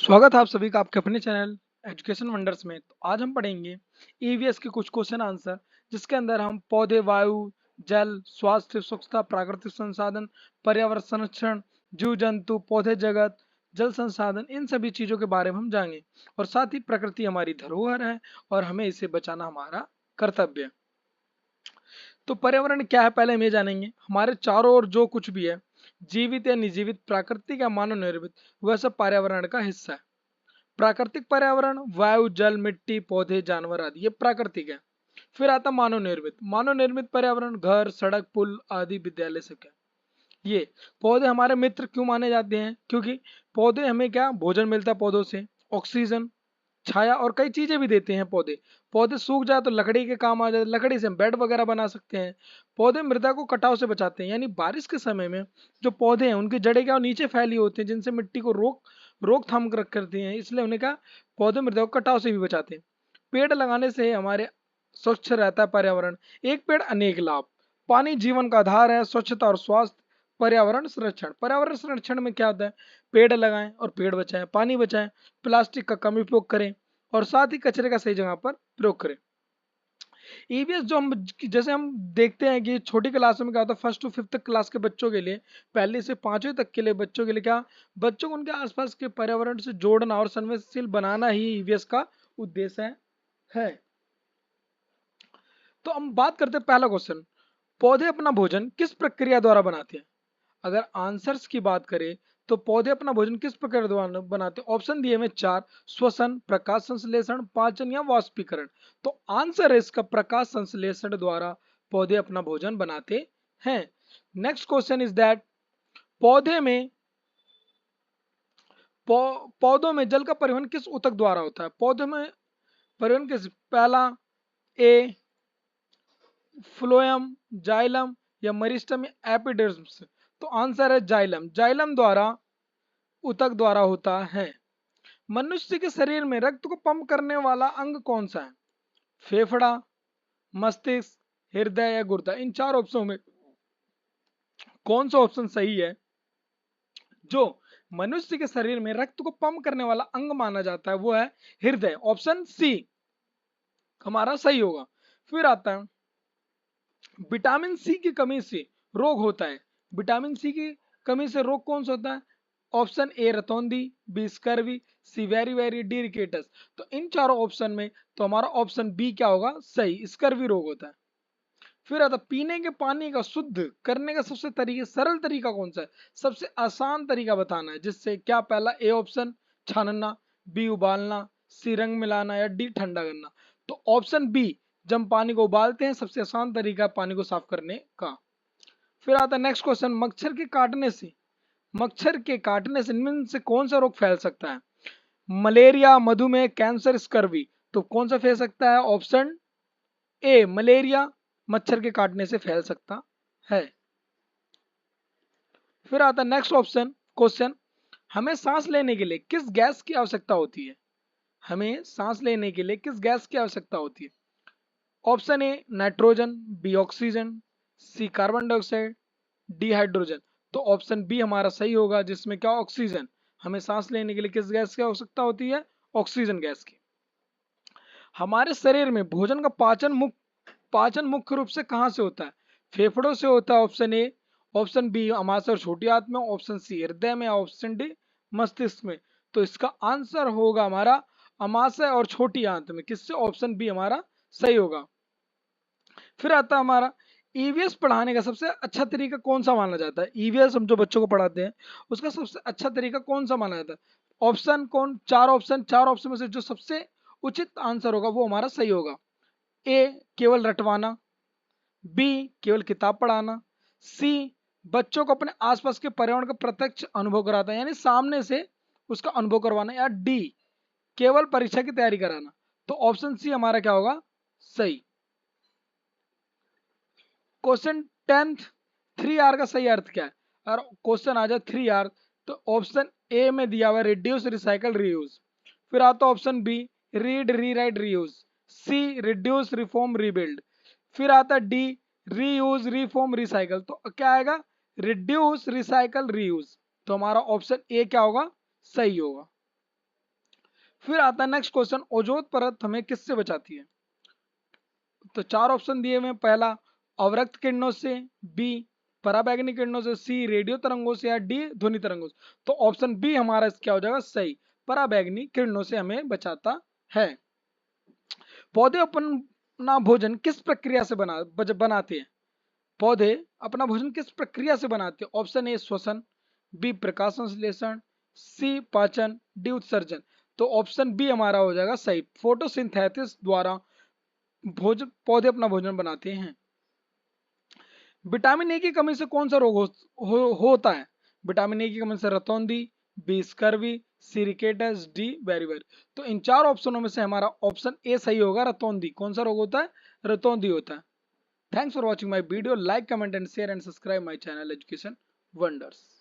स्वागत है आप सभी का आपके अपने चैनल एजुकेशन वंडर्स में। तो आज हम पढ़ेंगे ईवीएस के कुछ क्वेश्चन आंसर, जिसके अंदर हम पौधे, वायु, जल, स्वास्थ्य, स्वच्छता, प्राकृतिक संसाधन, पर्यावरण संरक्षण, जीव जंतु, पौधे जगत, जल संसाधन, इन सभी चीजों के बारे में हम जानेंगे। और साथ ही प्रकृति हमारी धरोहर है और हमें इसे बचाना हमारा कर्तव्य है। तो पर्यावरण क्या है, पहले हम ये जानेंगे। हमारे चारों ओर जो कुछ भी है, जीवित या निर्जीवित, प्राकृतिक या मानव निर्मित, वह सब पर्यावरण का हिस्सा है। प्राकृतिक पर्यावरण वायु, जल, मिट्टी, पौधे, जानवर आदि, ये प्राकृतिक है। फिर आता मानव निर्मित। मानव निर्मित पर्यावरण घर, सड़क, पुल आदि, विद्यालय से क्या। ये पौधे हमारे मित्र क्यों माने जाते हैं? क्योंकि पौधे हमें क्या भोजन मिलता है, पौधों से ऑक्सीजन, छाया और कई चीजें भी देते हैं। पौधे पौधे सूख जाए तो लकड़ी के काम आ जाते, लकड़ी से हम बेड वगैरह बना सकते हैं। पौधे मृदा को कटाव से बचाते हैं, यानी बारिश के समय में जो पौधे हैं उनकी जड़ें क्या नीचे फैली होती हैं, जिनसे मिट्टी को रोकथाम करती हैं, इसलिए उन्हें क्या पौधे मृदा को कटाव से भी बचाते हैं। पेड़ लगाने से हमारे स्वच्छ रहता है पर्यावरण। एक पेड़ अनेक लाभ। पानी जीवन का आधार है। स्वच्छता और स्वास्थ्य। पर्यावरण संरक्षण में क्या होता है? पेड़ लगाएं और पेड़ बचाएं, पानी बचाएं, प्लास्टिक का कम उपयोग करें और साथ ही कचरे का सही जगह पर प्रयोग करें। ईवीएस जो हम जैसे हम देखते हैं कि छोटी क्लासों में क्या होता है, फर्स्ट टू फिफ्थ क्लास के बच्चों के लिए, पहले से पांचवी तक के लिए बच्चों के लिए क्या, बच्चों को उनके आसपास के पर्यावरण से जोड़ना और संवेदनशील बनाना ही ईवीएस का उद्देश्य है। तो हम बात करते हैं पहला क्वेश्चन, पौधे अपना भोजन किस प्रक्रिया द्वारा बनाते हैं? अगर आंसर्स की बात करें तो पौधे अपना भोजन किस प्रकार द्वारा बनाते हैं? ऑप्शन दिए में चार, श्वसन, प्रकाश संश्लेषण, पाचन या वाष्पीकरण। तो आंसर है इसका प्रकाश संश्लेषण द्वारा पौधे अपना भोजन बनाते हैं। नेक्स्ट क्वेश्चन इज दैट पौधे में पौधों में जल का परिवहन किस ऊतक द्वारा होता है? पौधों में परिवहन किस, पहला ए फ्लोएम, जाइलम या मेरिस्टम या एपिडर्मिस। तो आंसर है जाइलम। जाइलम द्वारा ऊतक द्वारा होता है। मनुष्य के शरीर में रक्त को पंप करने वाला अंग कौन सा है? फेफड़ा, मस्तिष्क, हृदय या गुर्दा। इन चार ऑप्शनों में कौन सा ऑप्शन सही है? जो मनुष्य के शरीर में रक्त को पंप करने वाला अंग माना जाता है वो है हृदय। ऑप्शन सी हमारा सही होगा। फिर आता है विटामिन सी की कमी से रोग होता है। विटामिन सी की कमी से रोग कौन सा होता है? ऑप्शन ए रतौंधी, बी स्कर्वी, सी वेरी वेरी, डी रिकेटस। तो इन चारों ऑप्शन में तो हमारा ऑप्शन बी क्या होगा सही, स्कर्वी रोग होता है। फिर आता पीने के पानी का शुद्ध करने का सबसे सरल तरीका कौन सा है? सबसे आसान तरीका बताना है, जिससे क्या, पहला ए ऑप्शन छानना, बी उबालना, सी रंग मिलाना या डी ठंडा करना। तो ऑप्शन बी, जब हम पानी को उबालते हैं सबसे आसान तरीका पानी को साफ करने का। फिर आता है नेक्स्ट क्वेश्चन, मच्छर के काटने से इनमें से कौन सा रोग फैल सकता है? मलेरिया, मधुमेह, कैंसर, स्कर्वी। तो कौन सा फैल सकता है? ऑप्शन ए मलेरिया मच्छर के काटने से फैल सकता है। फिर आता है नेक्स्ट ऑप्शन क्वेश्चन, हमें सांस लेने के लिए किस गैस की आवश्यकता होती है? हमें सांस लेने के लिए किस गैस की आवश्यकता होती है? Option A nitrogen, B oxygen, C carbon dioxide, D hydrogen. तो ऑप्शन बी हमारा सही होगा, जिसमें क्या ऑक्सीजन। हमें सांस लेने के लिए किस गैस की आवश्यकता होती है? ऑक्सीजन गैस की। हमारे शरीर में भोजन का पाचन मुख्य रूप से कहां से होता है? फेफड़ों से होता है, ऑप्शन ए। ऑप्शन बी अमाशय और छोटी आंत में, ऑप्शन सी हृदय में, ऑप्शन डी मस्तिष्क में। तो इसका आंसर होगा हमारा अमाशय और छोटी आंत में। किससे? ऑप्शन बी हमारा सही होगा। फिर आता है हमारा ईवीएस पढ़ाने का सबसे अच्छा तरीका कौन सा माना जाता है? ईवीएस हम जो बच्चों को पढ़ाते हैं उसका सबसे अच्छा तरीका कौन सा माना जाता है? ऑप्शन कौन, चार ऑप्शन में से जो सबसे उचित आंसर होगा वो हमारा सही होगा। ए केवल रटवाना, बी केवल किताब पढ़ाना, सी बच्चों को अपने आसपास के पर्यावरण का प्रत्यक्ष अनुभव कराता है, यानी सामने से उसका अनुभव करवाना, या डी केवल परीक्षा की तैयारी कराना। तो ऑप्शन सी हमारा क्या होगा सही। क्वेश्चन 10th 3R का सही अर्थ क्या है? अगर क्वेश्चन आ जाए 3R तो ऑप्शन ए में दिया हुआ रिड्यूस, रिसाइकल, रीयूज। फिर आता option B read, rewrite, reuse. C reduce, reform, rebuild. फिर आता डी रीयूज, रिफॉर्म, रिसाइकल। तो क्या आएगा? Reduce, recycle, reuse. तो हमारा ऑप्शन ए क्या होगा सही होगा। फिर आता है नेक्स्ट क्वेश्चन, ओजोन परत हमें किससे बचाती है? तो 4 ऑप्शन दिए हुए हैं। पहला अवरक्त किरणों से, बी पराबैंगनी किरणों से, सी रेडियो तरंगों से, या डी ध्वनि तरंगों से। तो ऑप्शन बी हमारा क्या हो जाएगा सही, पराबैंगनी किरणों से हमें बचाता है। पौधे अपना भोजन किस प्रक्रिया से बनाते हैं? पौधे अपना भोजन किस प्रक्रिया से बनाते हैं? ऑप्शन ए श्वसन, बी प्रकाश संश्लेषण, सी पाचन, डी उत्सर्जन। तो ऑप्शन बी हमारा हो जाएगा सही, फोटोसिंथेसिस द्वारा भोजन पौधे अपना भोजन बनाते हैं। विटामिन ए की कमी से कौन सा रोग होता है? विटामिन ए की कमी से रतौंधी, बी स्कर्वी, सी रिकेटस, डी बेरीबेरी। तो इन 4 ऑप्शनों में से हमारा ऑप्शन ए सही होगा, रतौंधी। कौन सा रोग होता है? रतौंधी होता है। Thanks for watching my video, like comment and share and subscribe my channel education wonders.